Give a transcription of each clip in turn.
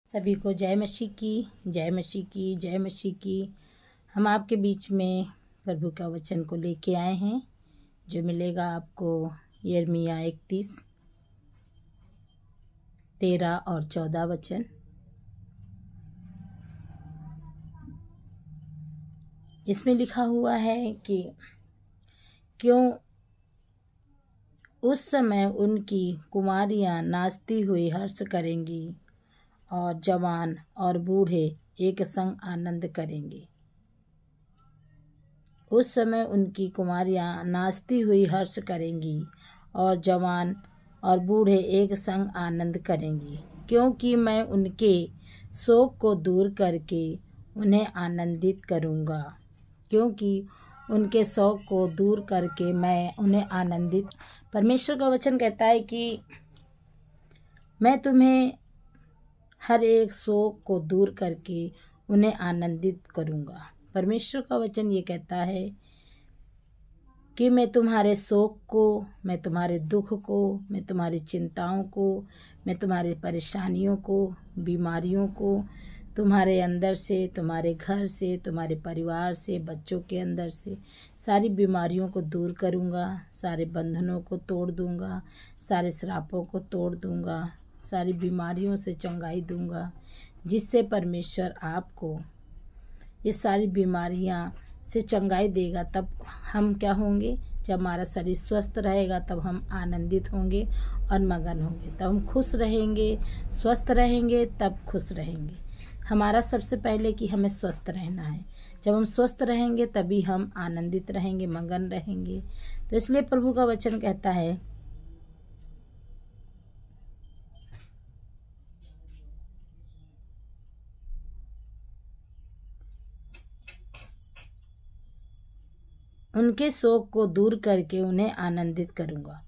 सभी को जय मसीह की, जय मसीह की, जय मसीह की। हम आपके बीच में प्रभु का वचन को लेके आए हैं जो मिलेगा आपको यिर्मयाह 31, 13 और 14 वचन। इसमें लिखा हुआ है कि क्यों उस समय उनकी कुमारियां नाचती हुई हर्ष करेंगी और जवान और बूढ़े एक संग आनंद करेंगे। उस समय उनकी कुमारियां नाचती हुई हर्ष करेंगी और जवान और बूढ़े एक संग आनंद करेंगी, क्योंकि मैं उनके शोक को दूर करके उन्हें आनंदित करूँगा। क्योंकि उनके शोक को दूर करके मैं उन्हें आनंदित। परमेश्वर का वचन कहता है कि मैं तुम्हें हर एक शोक को दूर करके उन्हें आनंदित करूँगा। परमेश्वर का वचन ये कहता है कि मैं तुम्हारे शोक को, मैं तुम्हारे दुख को, मैं तुम्हारी चिंताओं को, मैं तुम्हारी परेशानियों को, बीमारियों को, तुम्हारे अंदर से, तुम्हारे घर से, तुम्हारे परिवार से, बच्चों के अंदर से सारी बीमारियों को दूर करूँगा, सारे बंधनों को तोड़ दूँगा, सारे श्रापों को तोड़ दूँगा, सारी बीमारियों से चंगाई दूँगा, जिससे परमेश्वर आपको ये सारी बीमारियां से चंगाई देगा। तब हम क्या होंगे? जब हमारा शरीर स्वस्थ रहेगा तब हम आनंदित होंगे और मगन होंगे, तब हम खुश रहेंगे, स्वस्थ रहेंगे, तब खुश रहेंगे। हमारा सबसे पहले कि हमें स्वस्थ रहना है। जब हम स्वस्थ रहेंगे तभी हम आनंदित रहेंगे, मगन रहेंगे। तो इसलिए प्रभु का वचन कहता है उनके शोक को दूर करके उन्हें आनंदित करूँगा।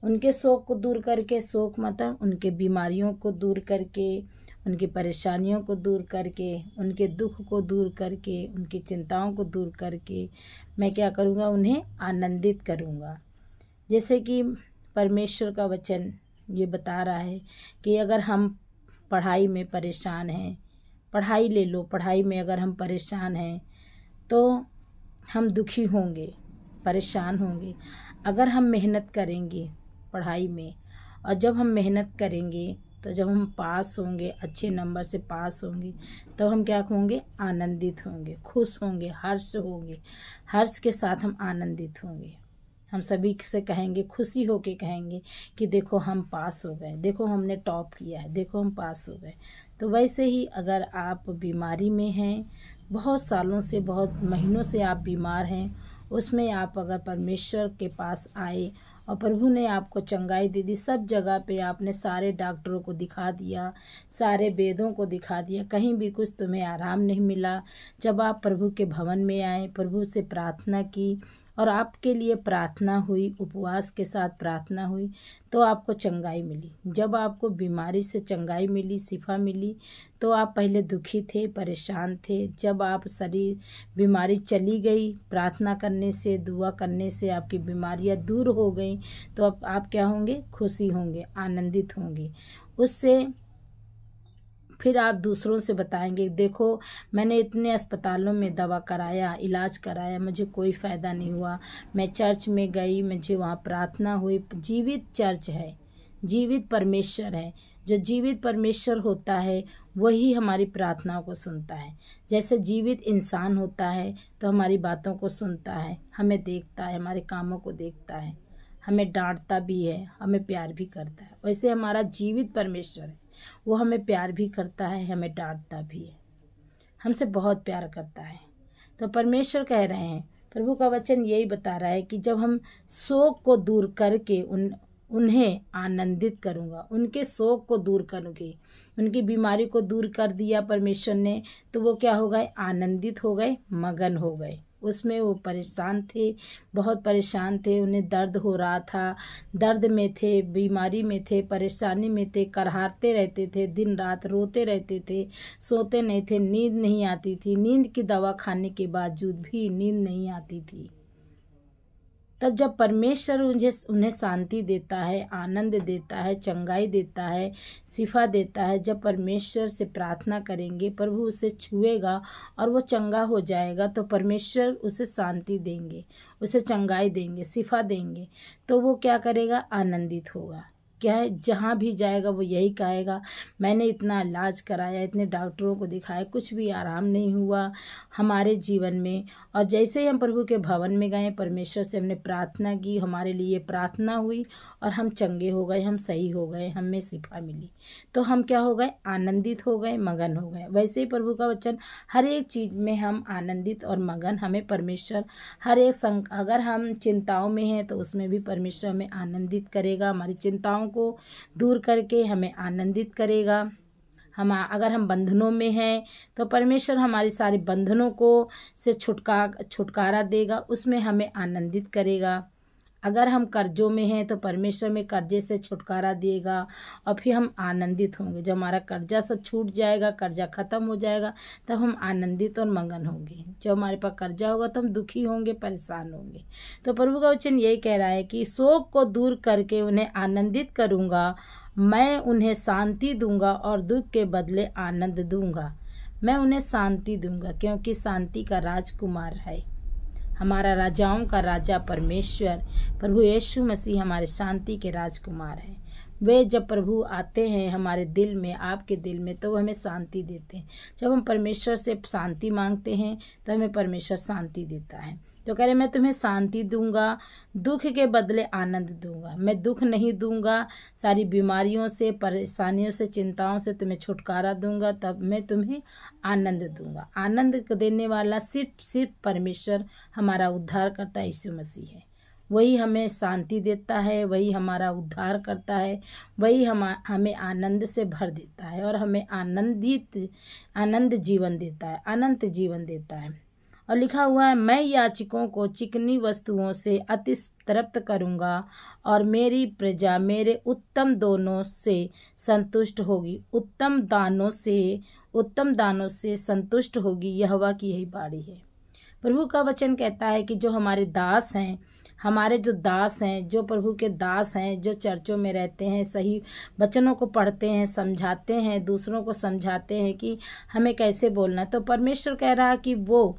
उनके शोक को दूर करके, शोक मतलब उनके बीमारियों को दूर करके, उनकी परेशानियों को दूर करके, उनके दुख को दूर करके, उनकी चिंताओं को दूर करके मैं क्या करूँगा? उन्हें आनंदित करूँगा। जैसे कि परमेश्वर का वचन ये बता रहा है कि अगर हम पढ़ाई में परेशान हैं, पढ़ाई ले लो, पढ़ाई में अगर हम परेशान हैं तो हम दुखी होंगे, परेशान होंगे। अगर हम मेहनत करेंगे पढ़ाई में, और जब हम मेहनत करेंगे तो जब हम पास होंगे, अच्छे नंबर से पास होंगे, तो हम क्या होंगे? आनंदित होंगे, खुश होंगे, हर्ष होंगे। हर्ष के साथ हम आनंदित होंगे। हम सभी से कहेंगे, खुशी होके कहेंगे कि देखो हम पास हो गए, देखो हमने टॉप किया है, देखो हम पास हो गए। तो वैसे ही अगर आप बीमारी में हैं, बहुत सालों से, बहुत महीनों से आप बीमार हैं, उसमें आप अगर परमेश्वर के पास आए और प्रभु ने आपको चंगाई दे दी, सब जगह पे आपने सारे डॉक्टरों को दिखा दिया, सारे वेदों को दिखा दिया, कहीं भी कुछ तुम्हें आराम नहीं मिला। जब आप प्रभु के भवन में आए, प्रभु से प्रार्थना की और आपके लिए प्रार्थना हुई, उपवास के साथ प्रार्थना हुई, तो आपको चंगाई मिली। जब आपको बीमारी से चंगाई मिली, शिफा मिली, तो आप पहले दुखी थे, परेशान थे। जब आप शरीर बीमारी चली गई, प्रार्थना करने से, दुआ करने से आपकी बीमारियां दूर हो गई, तो अब आप क्या होंगे? खुशी होंगे, आनंदित होंगे। उससे फिर आप दूसरों से बताएंगे, देखो मैंने इतने अस्पतालों में दवा कराया, इलाज कराया, मुझे कोई फ़ायदा नहीं हुआ। मैं चर्च में गई, मुझे वहाँ प्रार्थना हुई। जीवित चर्च है, जीवित परमेश्वर है। जो जीवित परमेश्वर होता है वही हमारी प्रार्थनाओं को सुनता है। जैसे जीवित इंसान होता है तो हमारी बातों को सुनता है, हमें देखता है, हमारे कामों को देखता है, हमें डांटता भी है, हमें प्यार भी करता है। वैसे हमारा जीवित परमेश्वर है, वो हमें प्यार भी करता है, हमें डांटता भी है, हमसे बहुत प्यार करता है। तो परमेश्वर कह रहे हैं, प्रभु का वचन यही बता रहा है कि जब हम शोक को दूर करके उन्हें आनंदित करूँगा, उनके शोक को दूर करूँगी। उनकी बीमारी को दूर कर दिया परमेश्वर ने, तो वो क्या हो गए? आनंदित हो गए, मगन हो गए। उसमें वो परेशान थे, बहुत परेशान थे, उन्हें दर्द हो रहा था, दर्द में थे, बीमारी में थे, परेशानी में थे, करहाते रहते थे, दिन रात रोते रहते थे, सोते नहीं थे, नींद नहीं आती थी, नींद की दवा खाने के बावजूद भी नींद नहीं आती थी। तब जब परमेश्वर उन्हें शांति देता है, आनंद देता है, चंगाई देता है, शिफा देता है, जब परमेश्वर से प्रार्थना करेंगे, प्रभु उसे छुएगा और वो चंगा हो जाएगा, तो परमेश्वर उसे शांति देंगे, उसे चंगाई देंगे, शिफा देंगे। तो वो क्या करेगा? आनंदित होगा। क्या है, जहाँ भी जाएगा वो यही कहेगा, मैंने इतना इलाज कराया, इतने डॉक्टरों को दिखाया, कुछ भी आराम नहीं हुआ हमारे जीवन में। और जैसे ही हम प्रभु के भवन में गए, परमेश्वर से हमने प्रार्थना की, हमारे लिए प्रार्थना हुई और हम चंगे हो गए, हम सही हो गए, हमें शिफा मिली, तो हम क्या हो गए? आनंदित हो गए, मगन हो गए। वैसे ही प्रभु का वचन, हर एक चीज़ में हम आनंदित और मगन, हमें परमेश्वर हर एक अगर हम चिंताओं में हैं तो उसमें भी परमेश्वर हमें आनंदित करेगा, हमारी चिंताओं को दूर करके हमें आनंदित करेगा। अगर हम बंधनों में हैं तो परमेश्वर हमारी सारी बंधनों को से छुटकारा देगा, उसमें हमें आनंदित करेगा। अगर हम कर्जों में हैं तो परमेश्वर में कर्जे से छुटकारा देगा और फिर हम आनंदित होंगे। जब हमारा कर्जा सब छूट जाएगा, कर्जा ख़त्म हो जाएगा, तब हम आनंदित और मगन होंगे। जब हमारे पास कर्जा होगा तो हम दुखी होंगे, परेशान होंगे। तो प्रभु का वचन यही कह रहा है कि शोक को दूर करके उन्हें आनंदित करूँगा, मैं उन्हें शांति दूंगा और दुख के बदले आनंद दूंगा। मैं उन्हें शांति दूंगा, क्योंकि शांति का राजकुमार है हमारा, राजाओं का राजा परमेश्वर प्रभु यीशु मसीह हमारे शांति के राजकुमार हैं। वे जब प्रभु आते हैं हमारे दिल में, आपके दिल में, तो वो हमें शांति देते हैं। जब हम परमेश्वर से शांति मांगते हैं तो हमें परमेश्वर शांति देता है। तो कह रहे, मैं तुम्हें शांति दूंगा, दुख के बदले आनंद दूंगा। मैं दुख नहीं दूंगा, सारी बीमारियों से, परेशानियों से, चिंताओं से तुम्हें छुटकारा दूंगा, तब मैं तुम्हें आनंद दूंगा। आनंद देने वाला सिर्फ परमेश्वर हमारा उद्धार करता यीशु मसीह है। वही हमें शांति देता है, वही हमारा उद्धार करता है, वही हमें आनंद से भर देता है और हमें आनंद जीवन देता है, अनंत जीवन देता है। और लिखा हुआ है, मैं याचकों को चिकनी वस्तुओं से अति तृप्त करूँगा और मेरी प्रजा मेरे उत्तम दानों से संतुष्ट होगी। उत्तम दानों से संतुष्ट होगी, यहोवा की यही बाणी है। प्रभु का वचन कहता है कि जो हमारे दास हैं, हमारे जो दास हैं, जो प्रभु के दास हैं, जो चर्चों में रहते हैं, सही वचनों को पढ़ते हैं, समझाते हैं, दूसरों को समझाते हैं कि हमें कैसे बोलना है, तो परमेश्वर कह रहा है कि वो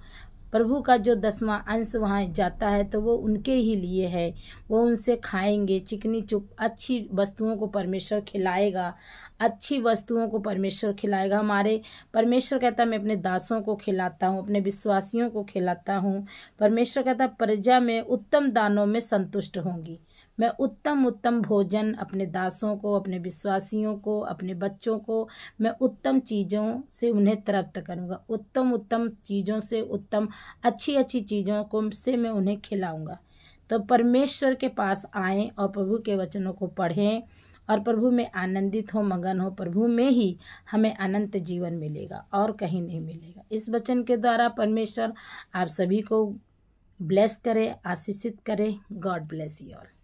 प्रभु का जो 10वां अंश वहाँ जाता है तो वो उनके ही लिए है। वो उनसे खाएंगे, चिकनी अच्छी वस्तुओं को परमेश्वर खिलाएगा, अच्छी वस्तुओं को परमेश्वर खिलाएगा। हमारे परमेश्वर कहता है, मैं अपने दासों को खिलाता हूँ, अपने विश्वासियों को खिलाता हूँ। परमेश्वर कहता है, प्रजा में उत्तम दानों में संतुष्ट होंगी। मैं उत्तम भोजन अपने दासों को, अपने विश्वासियों को, अपने बच्चों को मैं उत्तम चीज़ों से उन्हें तृप्त करूँगा। उत्तम चीज़ों से, अच्छी चीज़ों को से मैं उन्हें खिलाऊँगा। तो परमेश्वर के पास आएँ और प्रभु के वचनों को पढ़ें और प्रभु में आनंदित हो, मगन हो। प्रभु में ही हमें अनंत जीवन मिलेगा और कहीं नहीं मिलेगा। इस वचन के द्वारा परमेश्वर आप सभी को ब्लेस करे, आशीषित करे। God bless you all.